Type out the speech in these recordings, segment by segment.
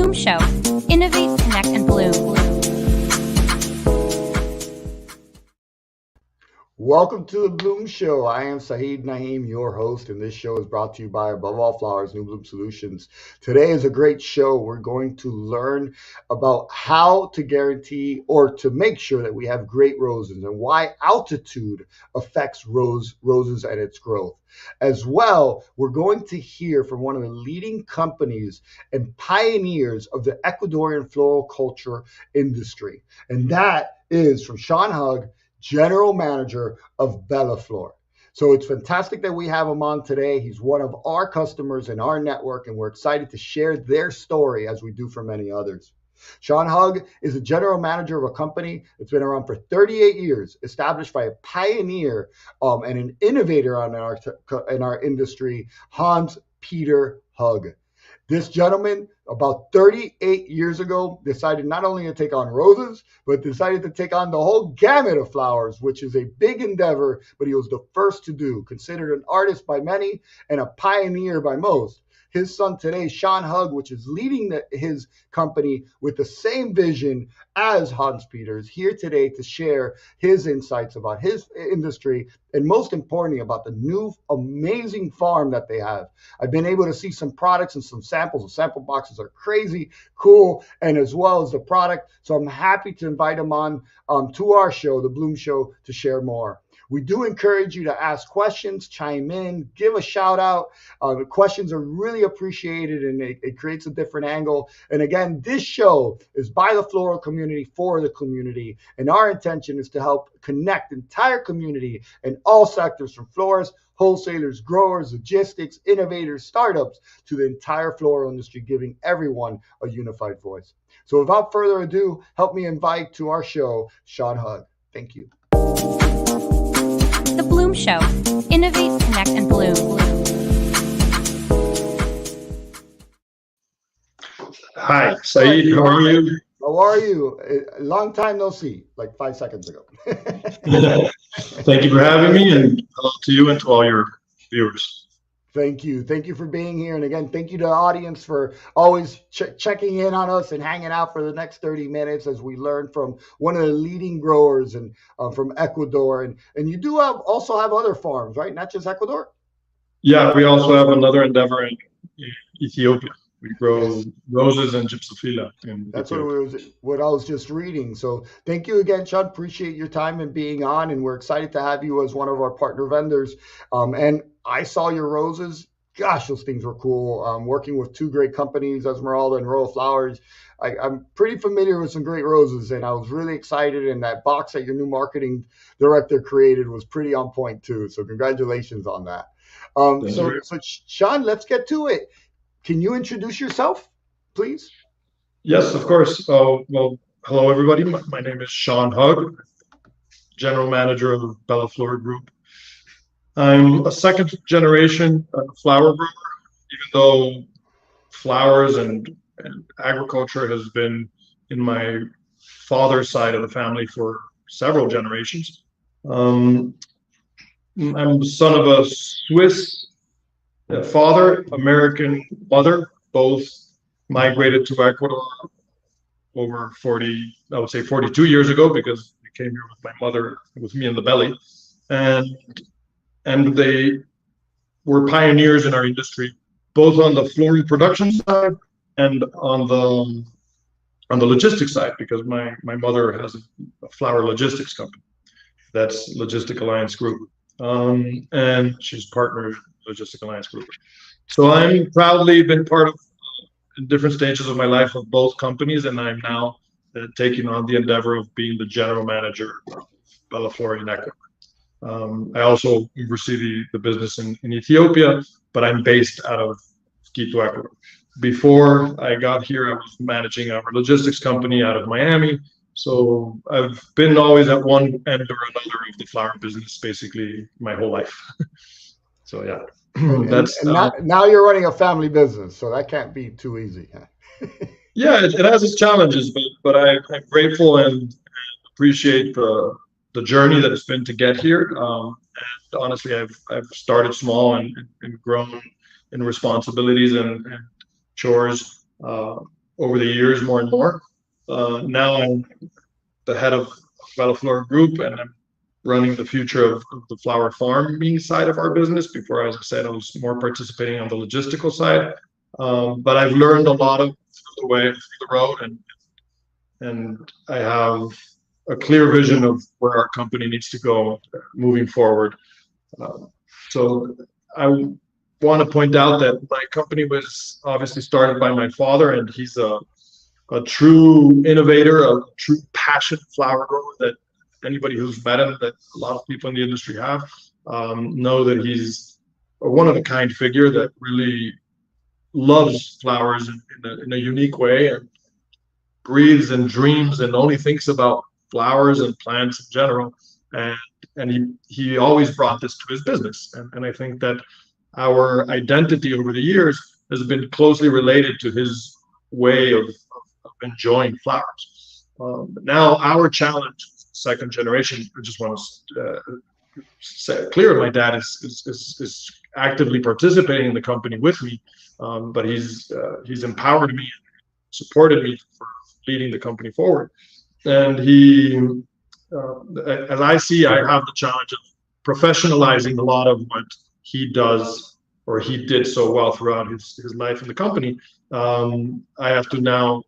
Bloom Show. Innovate, connect, and bloom. Welcome to the Bloom Show. I am Saeed Naeem, your host, and this show is brought to you by Above All Flowers, New Bloom Solutions. Today is a great show. We're going to learn about how to guarantee or to make sure that we have great roses and why altitude affects roses and its growth. As well, we're going to hear from one of the leading companies and pioneers of the Ecuadorian floral culture industry, and that is from Sean Hug, General Manager of Bellaflor. So it's fantastic that we have him on today. He's one of our customers in our network, and we're excited to share their story as we do for many others. Sean Hug is a general manager of a company that's been around for 38 years, established by a pioneer and an innovator in our industry, Hans Peter Hug. This gentleman, about 38 years ago, decided not only to take on roses, but decided to take on the whole gamut of flowers, which is a big endeavor, but he was the first to do, considered an artist by many and a pioneer by most. His son today, Sean Hug, which is leading his company with the same vision as Hans Peter, is here today to share his insights about his industry and most importantly about the new amazing farm that they have. I've been able to see some products and some samples. The sample boxes are crazy cool, and as well as the product. So I'm happy to invite him on to our show, the Bloom Show, to share more. We do encourage you to ask questions, chime in, give a shout out. The questions are really appreciated, and it creates a different angle. And again, this show is by the floral community for the community. And our intention is to help connect the entire community in all sectors, from florists, wholesalers, growers, logistics, innovators, startups, to the entire floral industry, giving everyone a unified voice. So without further ado, help me invite to our show, Sean Hug. Thank you. The Bloom Show. Innovate, connect, and bloom. Hi, Saeed. How are you? How are you? A long time no see, like 5 seconds ago. Thank you for having me, and hello to you and to all your viewers. Thank you. Thank you for being here. And again, thank you to the audience for always checking in on us and hanging out for the next 30 minutes as we learn from one of the leading growers and from Ecuador. And you do also have other farms, right? Not just Ecuador? Yeah, we also have another endeavor in Ethiopia. We grow roses and gypsophila. That's what I was just reading. So thank you again, Sean. Appreciate your time and being on. And we're excited to have you as one of our partner vendors. And I saw your roses. Gosh, those things were cool. Working with two great companies, Esmeralda and Royal Flowers. I'm pretty familiar with some great roses, and I was really excited. And that box that your new marketing director created was pretty on point too. So congratulations on that. So Sean, let's get to it. Can you introduce yourself, please? Yes, of course. Well, hello, everybody. My name is Sean Hug, General Manager of Bellaflor Group. I'm a second generation flower grower, even though flowers and agriculture has been in my father's side of the family for several generations. I'm the son of a Swiss father, American mother. Both migrated to Ecuador over 42 years ago, because we came here with my mother, with me in the belly. And they were pioneers in our industry, both on the floral production side and on the logistics side, because my mother has a flower logistics company. That's Logistic Alliance Group. And she's partnered with Logistic Alliance Group. So I'm proudly been part of different stages of my life of both companies, and I'm now taking on the endeavor of being the general manager of Bellaflor in Ecuador. I also oversee the business in Ethiopia, but I'm based out of Quito, Ecuador. Before I got here, I was managing our logistics company out of Miami. So I've been always at one end or another of the flower business basically my whole life. So yeah, now you're running a family business, so that can't be too easy. Yeah, it has its challenges, but I'm grateful and appreciate the journey that it's been to get here. And honestly, I've started small and grown in responsibilities and chores over the years more and more. Now I'm the head of Bellaflor Group, and I'm running the future of the flower farming side of our business. Before, as I said, I was more participating on the logistical side. But I've learned a lot of the way through the road, and I have a clear vision of where our company needs to go moving forward. So I want to point out that my company was obviously started by my father, and he's a true innovator, a true passionate flower grower that anybody who's met him, that a lot of people in the industry have, know that he's a one-of-a-kind figure that really loves flowers in a unique way, and breathes and dreams and only thinks about flowers and plants in general. And he always brought this to his business. And I think that our identity over the years has been closely related to his way of enjoying flowers. Now our challenge, second generation, I just want to say clear, my dad is actively participating in the company with me, but he's empowered me, supported me for leading the company forward. And as I see, I have the challenge of professionalizing a lot of what he does, or he did so well throughout his life in the company. I have to now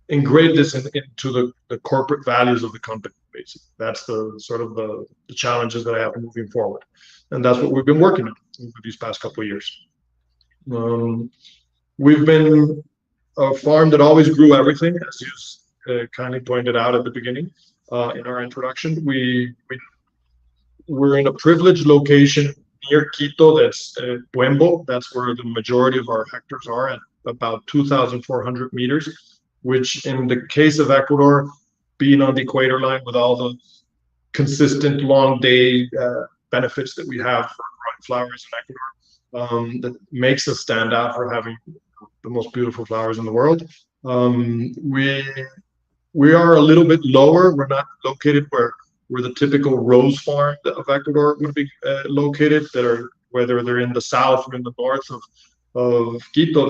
engrave this into the corporate values of the company, basically. That's the sort of the challenges that I have moving forward. And that's what we've been working on over these past couple of years. We've been a farm that always grew everything, as you kindly pointed out at the beginning in our introduction. We're in a privileged location near Quito, that's Puembo. That's where the majority of our hectares are, at about 2,400 meters, which in the case of Ecuador, being on the equator line with all the consistent long day benefits that we have for growing flowers in Ecuador, that makes us stand out for having the most beautiful flowers in the world. We are a little bit lower. We're not located where the typical rose farm of Ecuador would be located, whether they're in the south or in the north of Quito.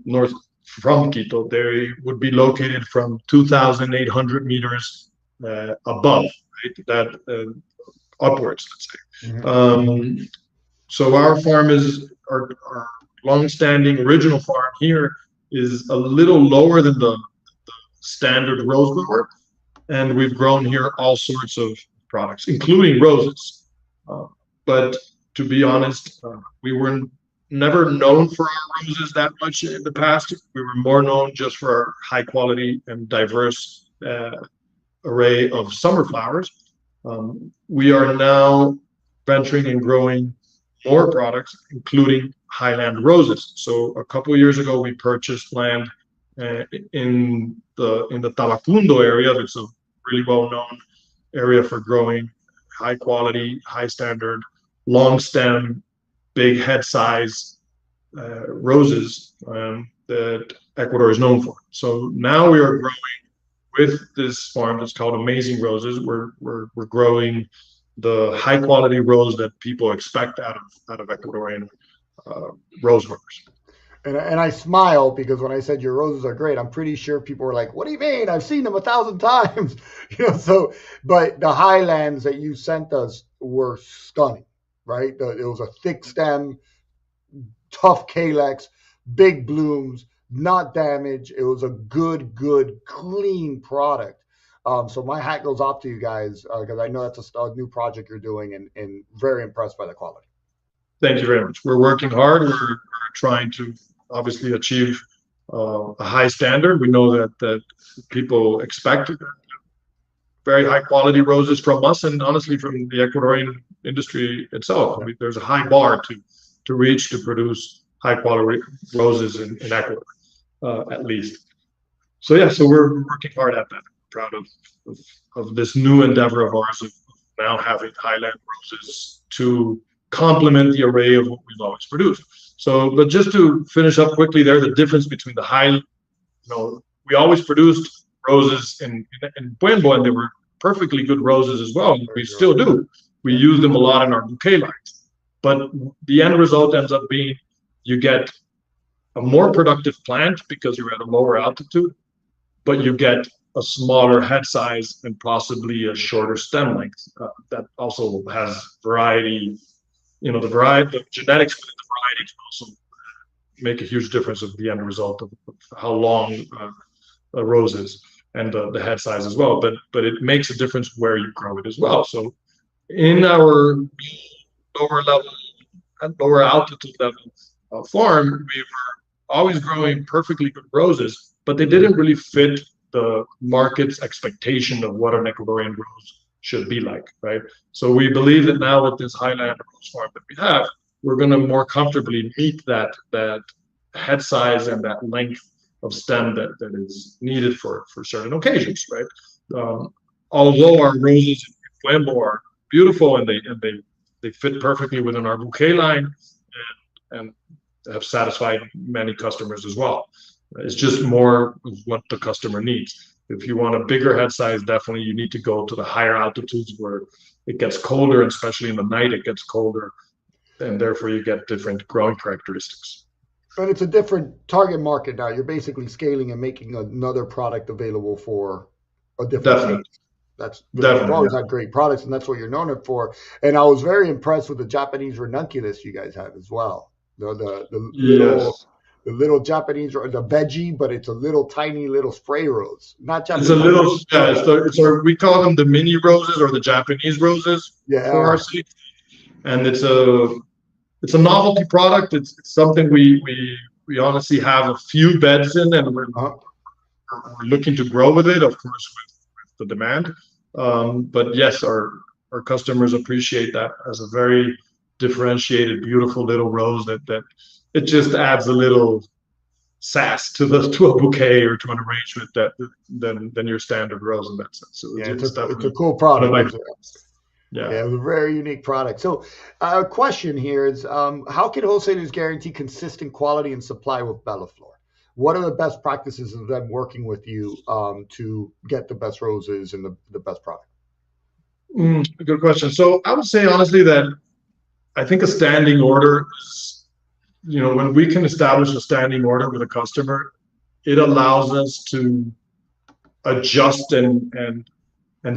North from Quito, they would be located from 2,800 meters above, right? That upwards, let's say. Mm-hmm. So our farm our long-standing original farm here is a little lower than the standard rose grower, and we've grown here all sorts of products, including roses. But to be honest, we were never known for our roses that much in the past. We were more known just for our high quality and diverse array of summer flowers. We are now venturing and growing more products, including Highlands Roses. So a couple of years ago, we purchased land in the Tabacundo area. It's a really well-known area for growing high quality, high standard, long stem, big head size roses that Ecuador is known for. So now we are growing with this farm that's called Amazing Roses. We're growing the high quality rose that people expect out of Ecuadorian rose growers. And I smile because when I said your roses are great, I'm pretty sure people were like, "What do you mean? I've seen them 1,000 times." So, but the Highlands that you sent us were stunning, right? It was a thick stem, tough calyx, big blooms, not damaged. It was a good, clean product. So my hat goes off to you guys because I know that's a new project you're doing, and very impressed by the quality. Thank you very much. We're working hard. We're trying to obviously achieve a high standard. We know that people expect very high quality roses from us, and honestly from the Ecuadorian industry itself. I mean, there's a high bar to reach to produce high quality roses in Ecuador, at least. So yeah, so we're working hard at that. Proud of this new endeavor of ours of now having Highland Roses to complement the array of what we've always produced. So, but just to finish up quickly there, the difference between we always produced roses in Puembo, and they were perfectly good roses as well. We still do. We use them a lot in our bouquet lines. But the end result ends up being you get a more productive plant because you're at a lower altitude, but you get a smaller head size and possibly a shorter stem length. That also has variety. The genetics within the variety can also make a huge difference of the end result of how long a rose is and the head size as well. But it makes a difference where you grow it as well. So in our lower level and lower altitude level farm, we were always growing perfectly good roses, but they didn't really fit the market's expectation of what an Ecuadorian rose should be like, right? So we believe that now with this Highland Rose farm that we have, we're going to more comfortably meet that head size and that length of stem that is needed for certain occasions, right? Although our roses in Flambeau are beautiful and they fit perfectly within our bouquet line and have satisfied many customers as well. It's just more of what the customer needs. If you want a bigger head size, definitely you need to go to the higher altitudes where it gets colder, and especially in the night it gets colder, and therefore you get different growing characteristics. And it's a different target market now. You're basically scaling and making another product available for a different taste. That's you've always had great products, and that's what you're known for. And I was very impressed with the Japanese ranunculus you guys have as well. The little Japanese, or the veggie, but it's a little tiny little spray rose. Not Japanese. It's a little, we call them the mini roses or the Japanese roses for our city. And it's a novelty product. It's something we honestly have a few beds in, and we're looking to grow with it, of course, with the demand. But yes, our customers appreciate that as a very differentiated, beautiful little rose that it just adds a little sass to a bouquet or to an arrangement than your standard rose in that sense. So it's a cool product. Yeah, it was a very unique product. So a question here is, how can wholesalers guarantee consistent quality and supply with Bellaflor? What are the best practices of them working with you to get the best roses and the best product? Good question. So I would say honestly that I think a standing order is, when we can establish a standing order with a customer, it allows us to adjust and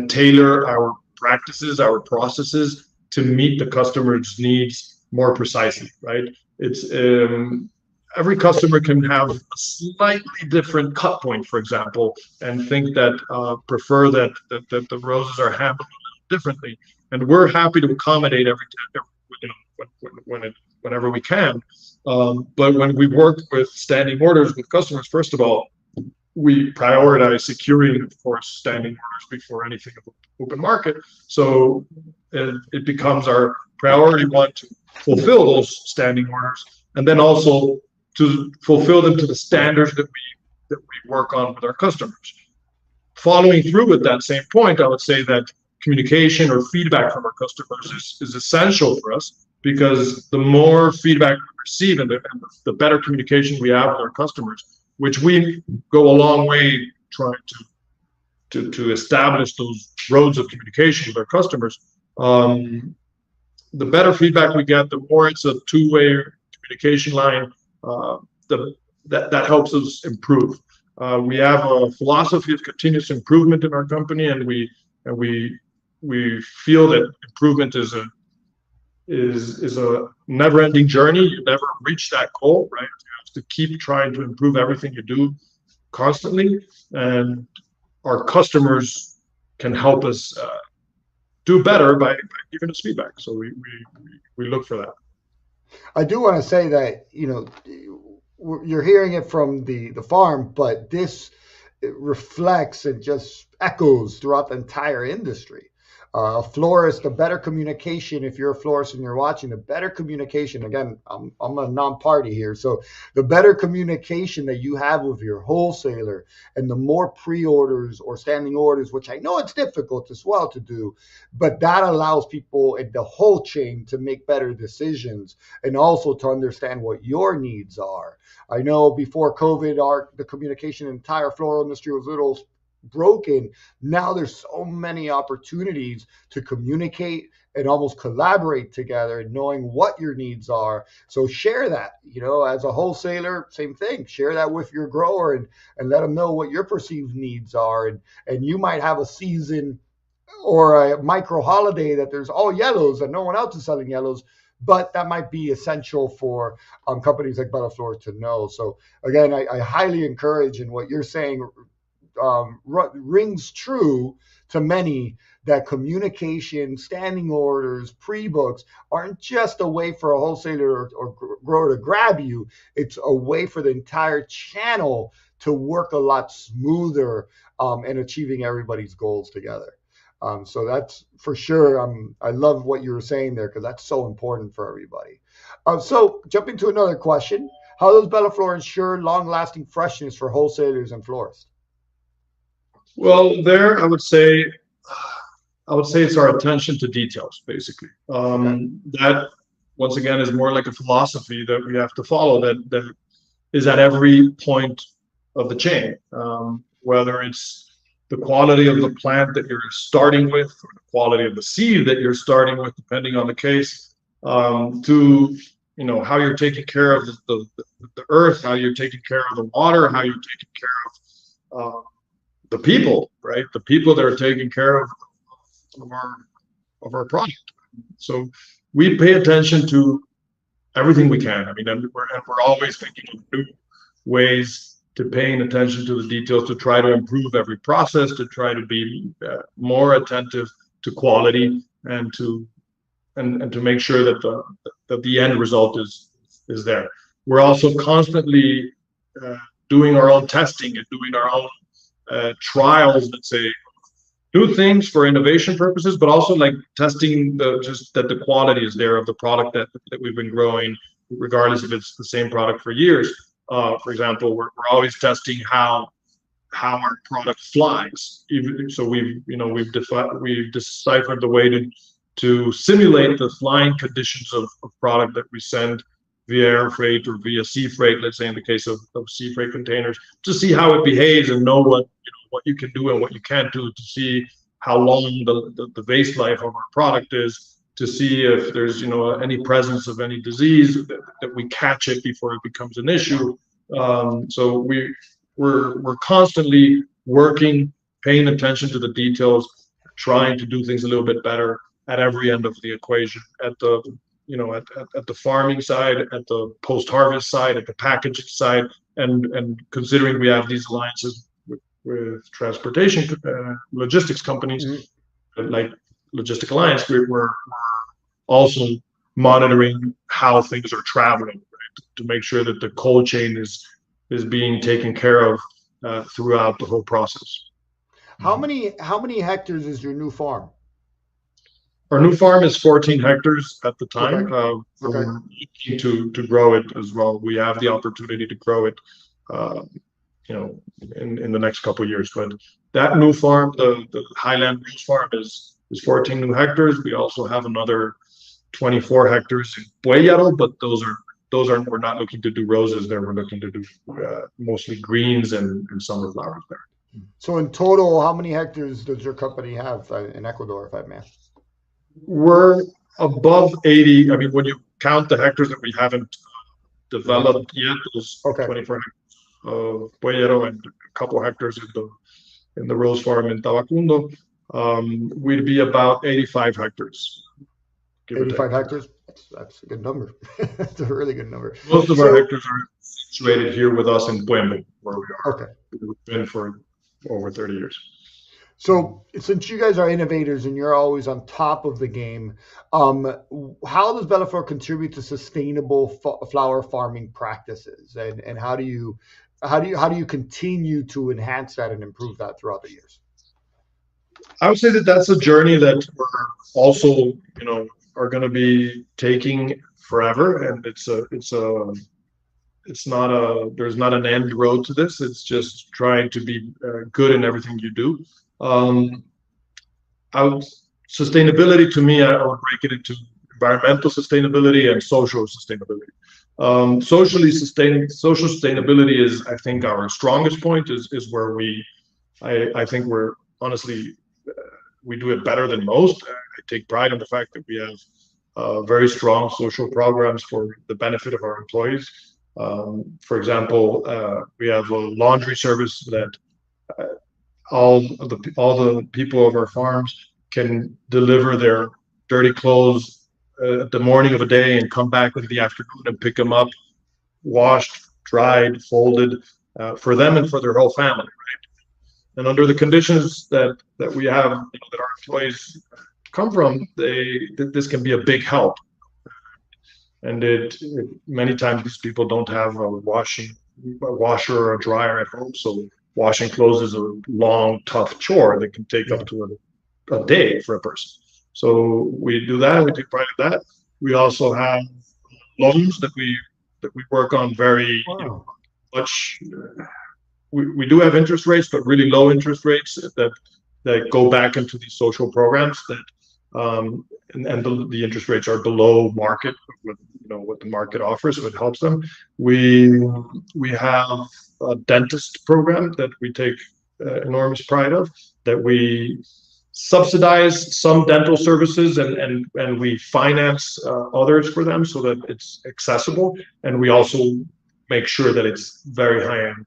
tailor our practices, our processes to meet the customer's needs more precisely, right? It's every customer can have a slightly different cut point, for example, and think that prefer that the roses are handled differently, and we're happy to accommodate whenever we can. But when we work with standing orders with customers, first of all, we prioritize securing, of course, standing orders before anything of open market. So it becomes our priority one to fulfill those standing orders, and then also to fulfill them to the standards that we work on with our customers. Following through with that same point, I would say that communication or feedback from our customers is essential for us, because the more feedback we receive and the better communication we have with our customers, which we go a long way trying to establish those roads of communication with our customers, the better feedback we get, the more it's a two-way communication line, that helps us improve. We have a philosophy of continuous improvement in our company, and we feel that improvement is a never-ending journey. You never reach that goal, right? You have to keep trying to improve everything you do constantly, and our customers can help us do better by giving us feedback. So we look for that. I do want to say that, you're hearing it from the farm, but this reflects and just echoes throughout the entire industry. A florist, the better communication, if you're a florist and you're watching, the better communication, again, I'm a non-party here, so the better communication that you have with your wholesaler, and the more pre-orders or standing orders, which I know it's difficult as well to do, but that allows people in the whole chain to make better decisions and also to understand what your needs are. I know before COVID, the communication in the entire floral industry was a little broken. Now there's so many opportunities to communicate and almost collaborate together, and knowing what your needs are. So share that, as a wholesaler, same thing, share that with your grower, and let them know what your perceived needs are. And you might have a season or a micro holiday that there's all yellows and no one else is selling yellows, but that might be essential for companies like Bellaflor to know. So again, I highly encourage, and what you're saying rings true to many, that communication, standing orders, pre-books aren't just a way for a wholesaler or grower to grab you. It's a way for the entire channel to work a lot smoother in achieving everybody's goals together. So that's for sure. I love what you were saying there, because that's so important for everybody. So jumping to another question, how does Bellaflor ensure long-lasting freshness for wholesalers and florists? Well, there I would say it's our attention to details, basically. That once again is more like a philosophy that we have to follow, that is at every point of the chain, whether it's the quality of the plant that you're starting with, or the quality of the seed that you're starting with, depending on the case, to how you're taking care of the earth, how you're taking care of the water, how you're taking care of the people, right? The people that are taking care of our product. So we pay attention to everything we can. I mean, and we're always thinking of new ways to paying attention to the details, to try to improve every process, to try to be more attentive to quality, and to make sure that the end result is there. We're also constantly doing our own testing and doing our own trials that say do things for innovation purposes, but also like testing just that the quality is there of the product that we've been growing, regardless if it's the same product for years. For example, we're always testing how our product flies. So we've deciphered the way to simulate the flying conditions of product that we send via air freight or via sea freight. Let's say in the case of sea freight containers, to see how it behaves and know what you can do and what you can't do, to see how long the base life of our product is, to see if there's any presence of any disease, that we catch it before it becomes an issue. So we're constantly working, paying attention to the details, trying to do things a little bit better at every end of the equation, at the farming side, at the post-harvest side, at the packaging side, and considering we have these alliances with transportation logistics companies, like Logistic Alliance, we're also monitoring how things are traveling, right? To make sure that the cold chain is being taken care of throughout the whole process. How many hectares is your new farm? Our new farm is 14 hectares at the time. Okay. We're looking to grow it as well. We have the opportunity to grow it, in the next couple of years. But that new farm, the Highlands Roses farm, is 14 new hectares. We also have another 24 hectares in Puellaro, but those are we're not looking to do roses there. We're looking to do mostly greens and summer flowers there. So in total, how many hectares does your company have in Ecuador, if I may? We're above 80. I mean, when you count the hectares that we haven't developed yet, those 24 hectares of Puellaro and a couple hectares in the rose farm in Tabacundo, we'd be about 85 hectares. 85 hectares? That's a good number. That's a really good number. Most of our hectares are situated here with us in Puebla, where we are. Okay. We've been for over 30 years. So since you guys are innovators and you're always on top of the game, how does Bellaflor contribute to sustainable flower farming practices, and how do you continue to enhance that and improve that throughout the years? I would say that that's a journey that we're also, are going to be taking forever, and there's not an end road to this. It's just trying to be good in everything you do. Sustainability, to me, I would break it into environmental sustainability and social sustainability. Social sustainability is, I think, our strongest point, is where I think we're honestly, we do it better than most. I take pride in the fact that we have very strong social programs for the benefit of our employees. For example, we have a laundry service that all the people of our farms can deliver their dirty clothes the morning of a day and come back in the afternoon and pick them up, washed, dried, folded, for them and for their whole family, right? And under the conditions that we have, that our employees come from, this can be a big help. And many times these people don't have a washer or a dryer at home, so washing clothes is a long, tough chore that can take up to a day for a person. So we do that, and we take pride in that. We also have loans that we work on very much. We do have interest rates, but really low interest rates that go back into these social programs and the interest rates are below market with what the market offers, so it helps them. We have a dentist program that we take enormous pride of, that we subsidize some dental services and we finance others for them so that it's accessible, and we also make sure that it's very high-end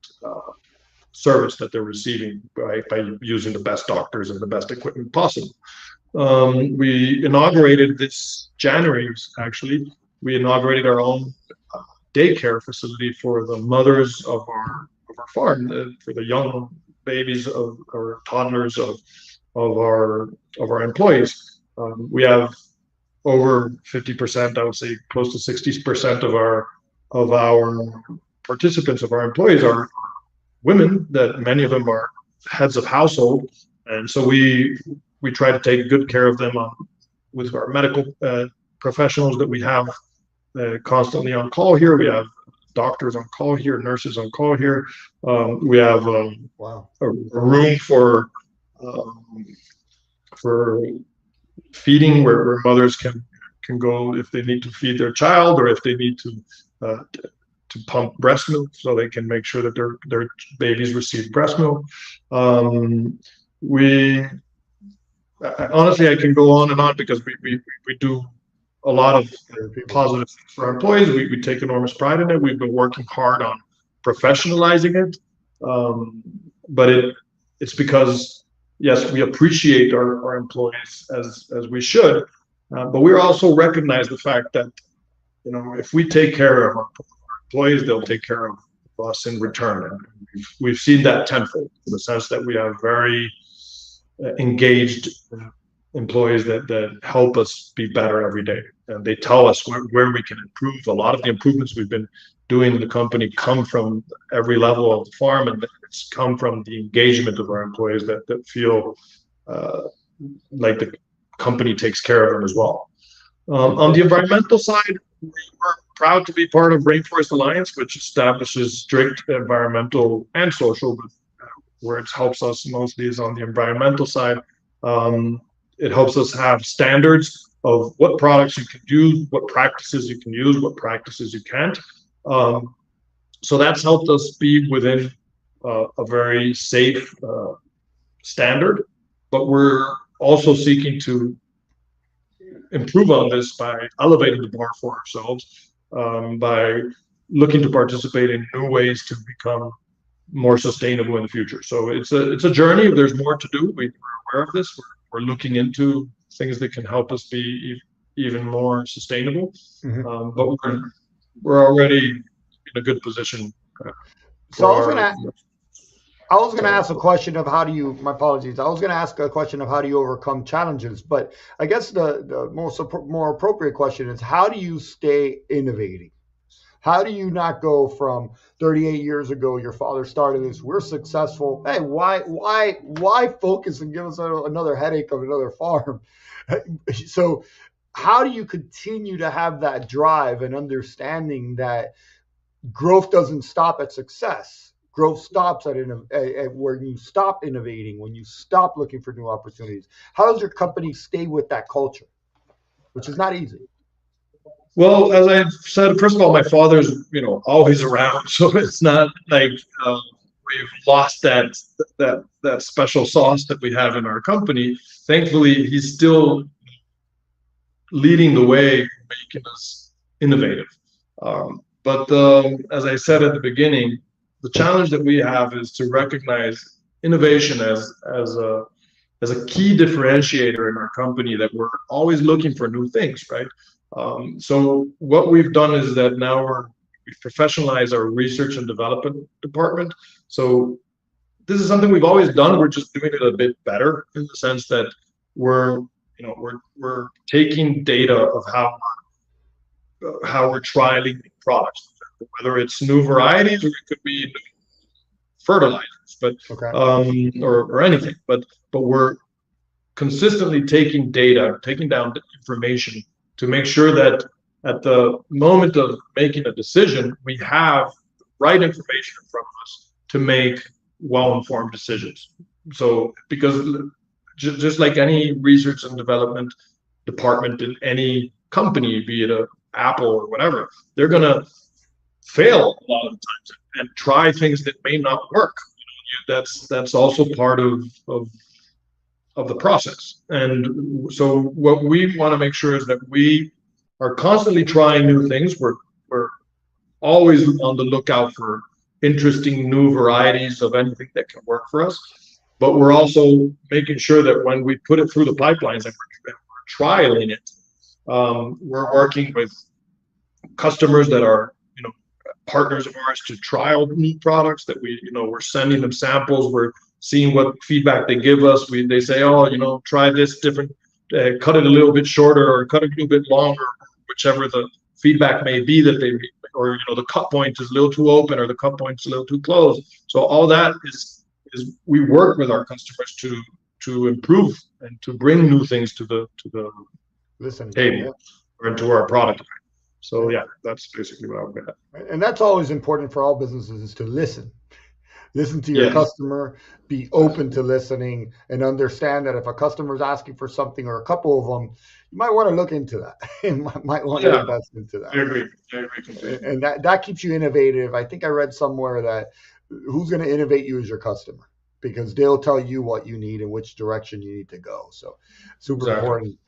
service that they're receiving by using the best doctors and the best equipment possible. We inaugurated this January, actually, we inaugurated our own daycare facility for the mothers of our farm, for the young babies or toddlers of our employees. We have over 50%, I would say close to 60% of our participants, of our employees, are women, that many of them are heads of household, and so we try to take good care of them with our medical professionals that we have constantly on call here. We have doctors on call here, nurses on call here. We have a room for feeding where mothers can go if they need to feed their child, or if they need to pump breast milk, so they can make sure that their babies receive breast milk. Honestly, I can go on and on, because we do a lot of positive things for our employees. We take enormous pride in it. We've been working hard on professionalizing it, but it's because, yes, we appreciate our employees as we should, but we also recognize the fact that if we take care of our employees, they'll take care of us in return. And we've seen that tenfold, in the sense that we have very engaged employees that help us be better every day, and they tell us where we can improve. A lot of the improvements we've been doing in the company come from every level of the farm, and it's come from the engagement of our employees that feel like the company takes care of them as well. On the environmental side, we're proud to be part of Rainforest Alliance, which establishes strict environmental and social, but where it helps us mostly is on the environmental side. It helps us have standards of what products you can use, what practices you can use, what practices you can't. So that's helped us be within a very safe standard, but we're also seeking to improve on this by elevating the bar for ourselves, by looking to participate in new ways to become more sustainable in the future. So it's a journey. There's more to do. We're aware of this. We're looking into things that can help us be even more sustainable. But we're already in a good position. So I was gonna ask a question of how do you, my apologies, I was gonna ask a question of how do you overcome challenges, but I guess the more appropriate question is, how do you stay innovating? How do you not go from 38 years ago, your father started this, we're successful, hey, why focus and give us another headache of another farm? So how do you continue to have that drive and understanding that growth doesn't stop at success? Growth stops at where you stop innovating, when you stop looking for new opportunities. How does your company stay with that culture, which is not easy? Well, as I said, first of all, my father's always around, so it's not like we've lost that special sauce that we have in our company. Thankfully, he's still leading the way, making us innovative. But as I said at the beginning, the challenge that we have is to recognize innovation as a key differentiator in our company, that we're always looking for new things, right? So what we've done is that now we've professionalized our research and development department. So this is something we've always done. We're just doing it a bit better, in the sense that we're taking data of how we're trialing products, whether it's new varieties or it could be new fertilizers, but Okay. or anything. But we're consistently taking data, taking down information to make sure that at the moment of making a decision, we have the right information in front of us to make well-informed decisions. So, because just like any research and development department in any company, be it a Apple or whatever, they're gonna fail a lot of times and try things that may not work. That's also part of the process. And so what we want to make sure is that we are constantly trying new things. We're always on the lookout for interesting new varieties of anything that can work for us. But we're also making sure that when we put it through the pipelines and we're trialing it, we're working with customers that are, partners of ours to trial new products, that we're sending them samples. We're seeing what feedback they give us. They say, oh, try this different, cut it a little bit shorter or cut it a little bit longer, whichever the feedback may be that they, or the cut point is a little too open or the cut point is a little too closed. So all that is we work with our customers to improve and to bring new things to the table or into our product. So yeah, that's basically what I'm at. And that's always important for all businesses, is to listen. Listen to your customer, be open to listening, and understand that if a customer is asking for something, or a couple of them, you might want to look into that. You might want to invest into that. I agree completely. And that keeps you innovative. I think I read somewhere that who's going to innovate you is your customer, because they'll tell you what you need and which direction you need to go. So super important.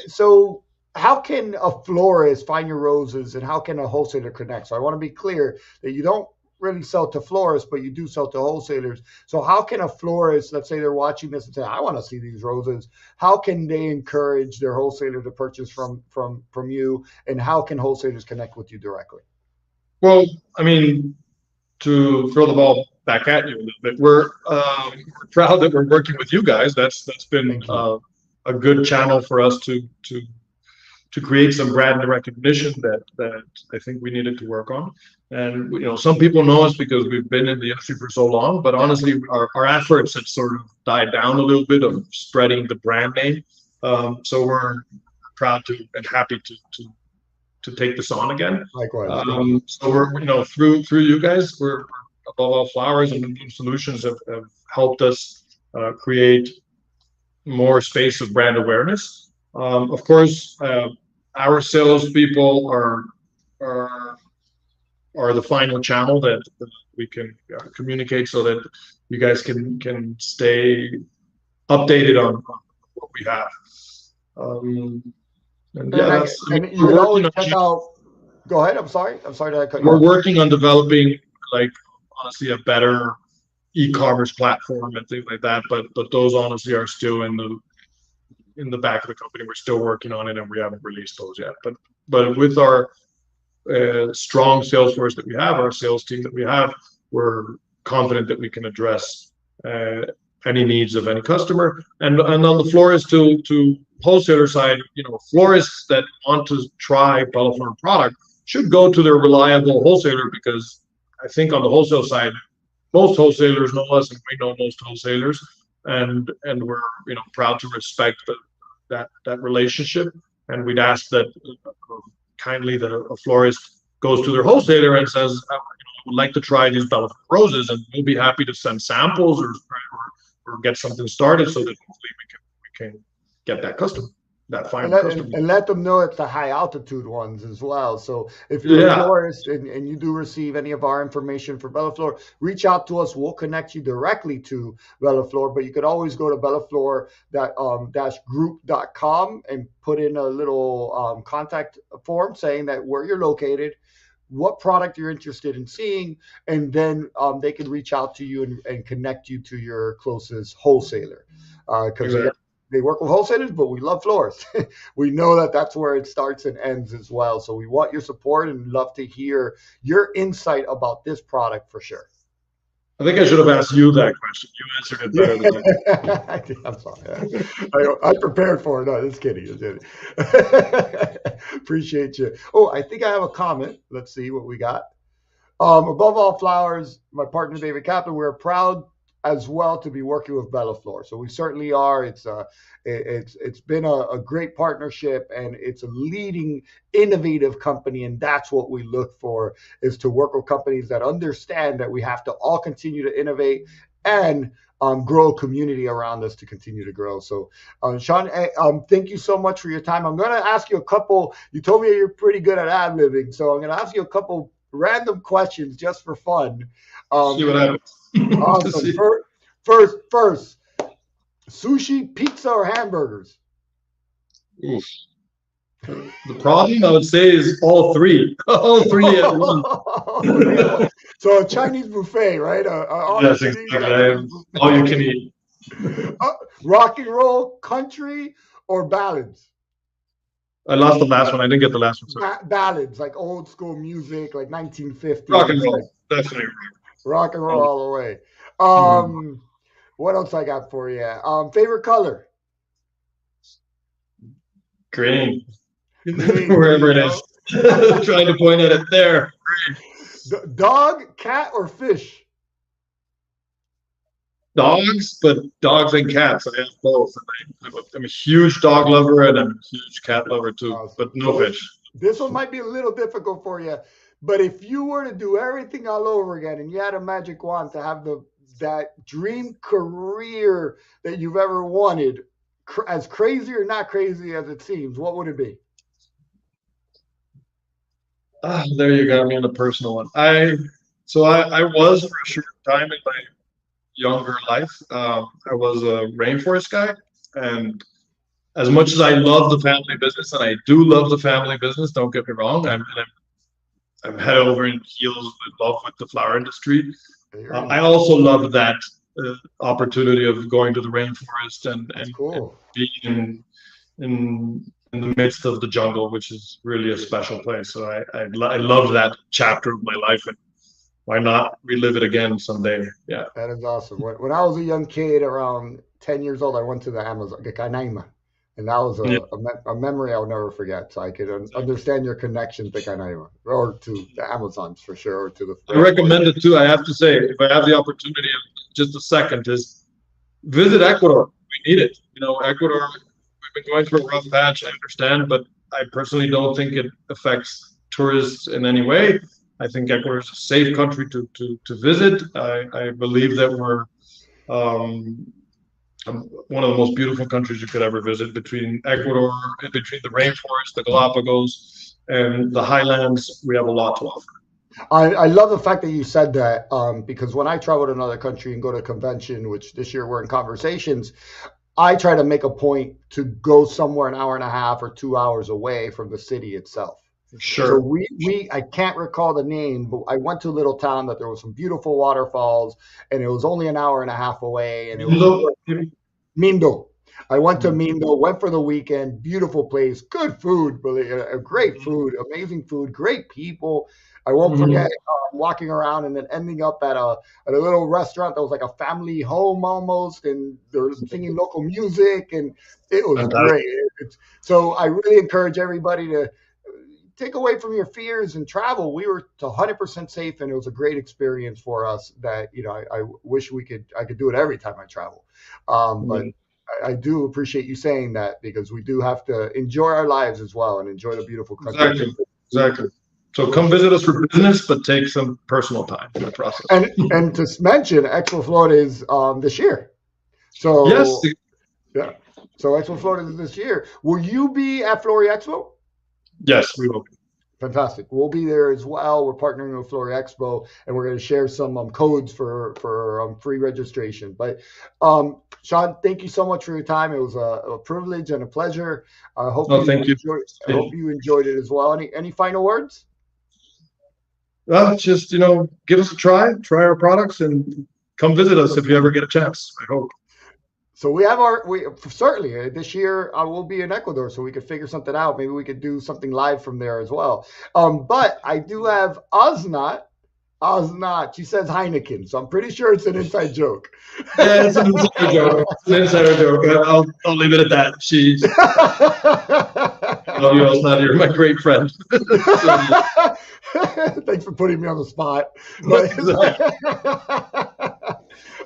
So how can a florist find your roses, and how can a wholesaler connect? So I want to be clear that you don't really sell to florists, but you do sell to wholesalers. So how can a florist, let's say they're watching this and say, I want to see these roses, how can they encourage their wholesaler to purchase from you, and how can wholesalers connect with you directly? Well, I mean, to throw the ball back at you a little bit, we're proud that we're working with you guys. That's been a good channel for us to create some brand recognition that I think we needed to work on. And some people know us because we've been in the industry for so long, but honestly, our efforts have sort of died down a little bit of spreading the brand name. So we're proud to and happy to take this on again. Likewise. So we're through you guys, we're Above All Flowers and New Solutions have helped us create more space of brand awareness. Of course, our salespeople are the final channel that we can communicate, so that you guys can stay updated on what we have. You can always check out. Go ahead. I'm sorry that I cut you off. We're working on developing, honestly, a better e-commerce platform and things like that. But those honestly are still in the back of the company. We're still working on it, and we haven't released those yet. But with our strong sales force that we have, our sales team that we have, we're confident that we can address any needs of any customer. And on the florist to wholesaler side, florists that want to try Bellaflor product should go to their reliable wholesaler, because I think on the wholesale side, most wholesalers know us, and we know most wholesalers, and we're proud to respect that relationship. And we'd ask that kindly that a florist goes to their wholesaler and says, I would like to try these Bellaflor roses, and we'll be happy to send samples or get something started, so that hopefully we can get that customer. that And final let, customer. and let them know it's the high altitude ones as well. So if you're a Yeah, florist and you do receive any of our information for Bellaflor, reach out to us. We'll connect you directly to Bellaflor, but you could always go to Bellaflor group.com and put in a little contact form saying that where you're located, what product you're interested in seeing, and then they can reach out to you and connect you to your closest wholesaler. Because exactly. they work with wholesalers, but we love florists. We know that that's where it starts and ends as well. So we want your support and love to hear your insight about this product for sure. I think I should have asked you that question. You answered it better than I did. Yeah, I'm sorry. I prepared for it. No, just kidding. Just kidding. Appreciate you. Oh, I think I have a comment. Let's see what we got. Above all flowers, my partner David Kaplan, we're proud as well to be working with Bellaflor. So we certainly are. It's been a great partnership, and it's a leading innovative company, and that's what we look for, is to work with companies that understand that we have to all continue to innovate and grow a community around us to continue to grow. So, Sean, thank you so much for your time. I'm going to ask you a couple. You told me you're pretty good at ad-libbing, so I'm going to ask you a couple random questions just for fun. See what happens. Awesome. First, sushi, pizza, or hamburgers? Oof. The problem, I would say, is all three. All three at once. So a Chinese buffet, right? Yes, exactly. All you can eat. Rock and roll, country, or ballads? I lost the last one. I didn't get the last one. Sorry. Ballads, like old school music, like 1950s. Rock and roll, definitely. Rock and roll all the way. What else I got for you? Favorite color? Green. Wherever it is. Trying to point at it there. Dog, cat, or fish? Dogs, but dogs and cats. I have both. I'm a huge dog lover and I'm a huge cat lover too, but no fish. This one might be a little difficult for you, but if you were to do everything all over again and you had a magic wand to have that dream career that you've ever wanted, as crazy or not crazy as it seems, what would it be? There you got me on a personal one. I was for a short time in my younger life. I was a rainforest guy, and as much as I love the family business, and I do love the family business, don't get me wrong, I'm head over in heels in love with the flower industry. I also love that opportunity of going to the rainforest and being in the midst of the jungle, which is really a special place. So I love that chapter of my life, and why not relive it again someday? Yeah, that is awesome. When I was a young kid, around 10 years old, I went to the Amazon, Canaima, and that was a memory I'll never forget. So I could understand your connection to Canaima, or to the Amazons for sure, or to the. I recommend it too. I have to say, if I have the opportunity of just a second, is visit Ecuador. We need it. Ecuador. We've been going through a rough patch. I understand, but I personally don't think it affects tourists in any way. I think Ecuador is a safe country to visit. I believe that we're one of the most beautiful countries you could ever visit, between Ecuador, between the rainforest, the Galapagos, and the Highlands. We have a lot to offer. I love the fact that you said that, because when I travel to another country and go to a convention, which this year we're in conversations, I try to make a point to go somewhere an hour and a half or 2 hours away from the city itself. Sure. So I can't recall the name, but I went to a little town that there was some beautiful waterfalls, and it was only an hour and a half away. And it was Mindo. I went to Mindo, went for the weekend, beautiful place, good food, great food, amazing food, great people. I won't forget walking around and then ending up at a little restaurant that was like a family home almost, and they were singing local music, and it was great. So I really encourage everybody to take away from your fears and travel. We were 100% safe, and it was a great experience for us that, I wish I could do it every time I travel. But I do appreciate you saying that, because we do have to enjoy our lives as well and enjoy the beautiful country. Exactly. So come visit us for business, but take some personal time in the process. And to mention, Expo Florida is this year. So yes, yeah. So Expo Florida is this year. Will you be at Flori Expo? Yes, we will be. Fantastic. We'll be there as well. We're partnering with Flori Expo, and we're going to share some codes for free registration. But Sean, thank you so much for your time. It was a privilege and a pleasure. I hope Thank you. I hope you enjoyed it as well. Any final words? Just give us a try our products, and come visit us if you ever get a chance. I hope. So we certainly this year we'll be in Ecuador, so we could figure something out. Maybe we could do something live from there as well. But I do have Oznat. She says Heineken, so I'm pretty sure it's an inside joke. Yeah, it's an insider joke. It's an insider joke. I'll leave it at that. She's. Oh, you're my great friend. Thanks for putting me on the spot.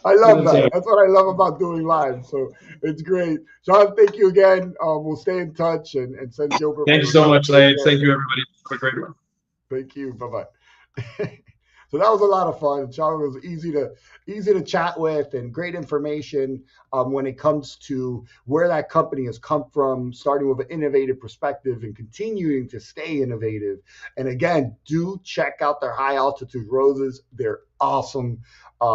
I love that. That's what I love about doing live. So it's great. Sean, thank you again. We'll stay in touch and send Gilbert. Thank you so much, Lane. Thank you, everybody. Have a great one. Thank you. Bye-bye. So that was a lot of fun. Sean was easy to chat with, and great information when it comes to where that company has come from, starting with an innovative perspective and continuing to stay innovative. And again, do check out their high altitude roses. They're awesome.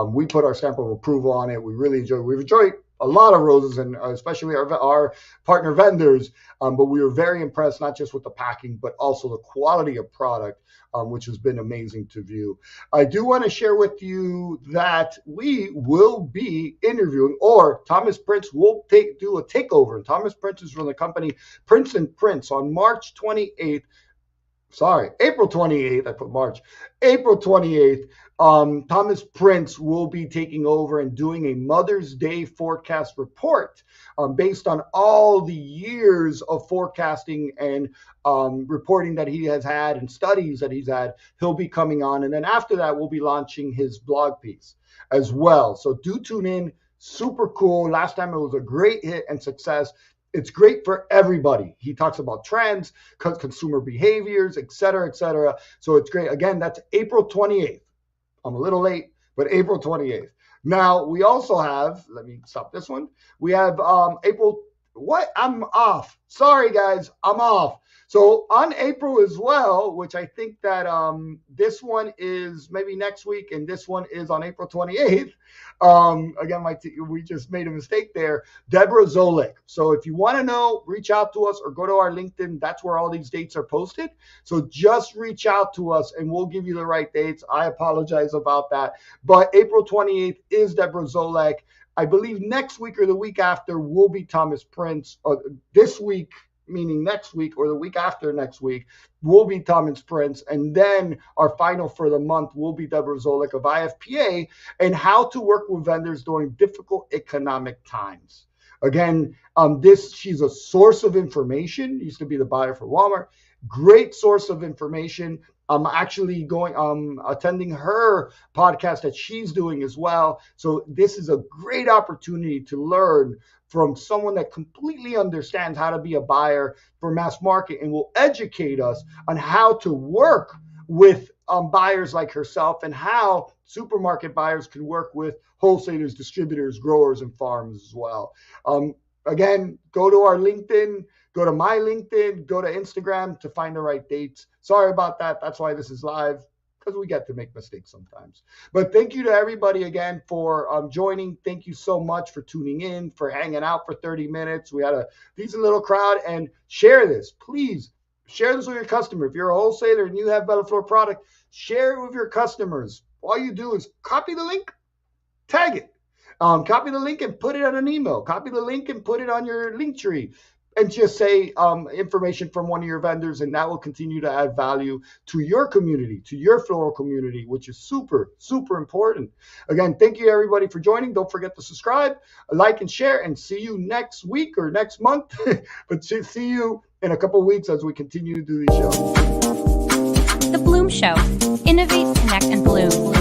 We put our stamp of approval on it. We've enjoyed a lot of roses, and especially our partner vendors. But we were very impressed, not just with the packing, but also the quality of product, which has been amazing to view. I do want to share with you that we will be interviewing, or Thomas Prince will do a takeover. And Thomas Prince is from the company Prince & Prince on April 28th. I put March. April 28th. Thomas Prince will be taking over and doing a Mother's Day forecast report based on all the years of forecasting and reporting that he has had and studies that he's had. He'll be coming on. And then after that, we'll be launching his blog piece as well. So do tune in. Super cool. Last time it was a great hit and success. It's great for everybody. He talks about trends, consumer behaviors, et cetera, et cetera. So it's great. Again, that's April 28th. I'm a little late, but April 28th. Now, we also have, let me stop this one. We have I'm off. Sorry, guys, I'm off. So on April as well, which I think that this one is maybe next week, and this one is on April 28th. Again, we just made a mistake there. Deborah Zolik. So if you want to know, reach out to us or go to our LinkedIn. That's where all these dates are posted. So just reach out to us and we'll give you the right dates. I apologize about that. But April 28th is Deborah Zolik. I believe next week or the week after will be Thomas Prince. This week, meaning next week, or the week after next week, will be Thomas Prince. And then our final for the month will be Deborah Zolik of IFPA, and how to work with vendors during difficult economic times. Again, she's a source of information. Used to be the buyer for Walmart. Great source of information. I'm actually attending her podcast that she's doing as well. So this is a great opportunity to learn from someone that completely understands how to be a buyer for mass market and will educate us on how to work with buyers like herself, and how supermarket buyers can work with wholesalers, distributors, growers, and farms as well. Again, go to our LinkedIn, go to my LinkedIn, go to Instagram to find the right dates. Sorry about that. That's why this is live, because we get to make mistakes sometimes. But thank you to everybody again for joining. Thank you so much for tuning in, for hanging out for 30 minutes. We had a decent little crowd. And share this. Please share this with your customer. If you're a wholesaler and you have Bellaflor product, share it with your customers. All you do is copy the link, tag it. Copy the link and put it on an email. Copy the link and put it on your link tree. And just say information from one of your vendors, and that will continue to add value to your community, to your floral community, which is super, super important. Again, thank you everybody for joining. Don't forget to subscribe, like, and share, and see you next week or next month. But see you in a couple of weeks as we continue to do these shows. The Bloom Show. Innovate, connect, and bloom.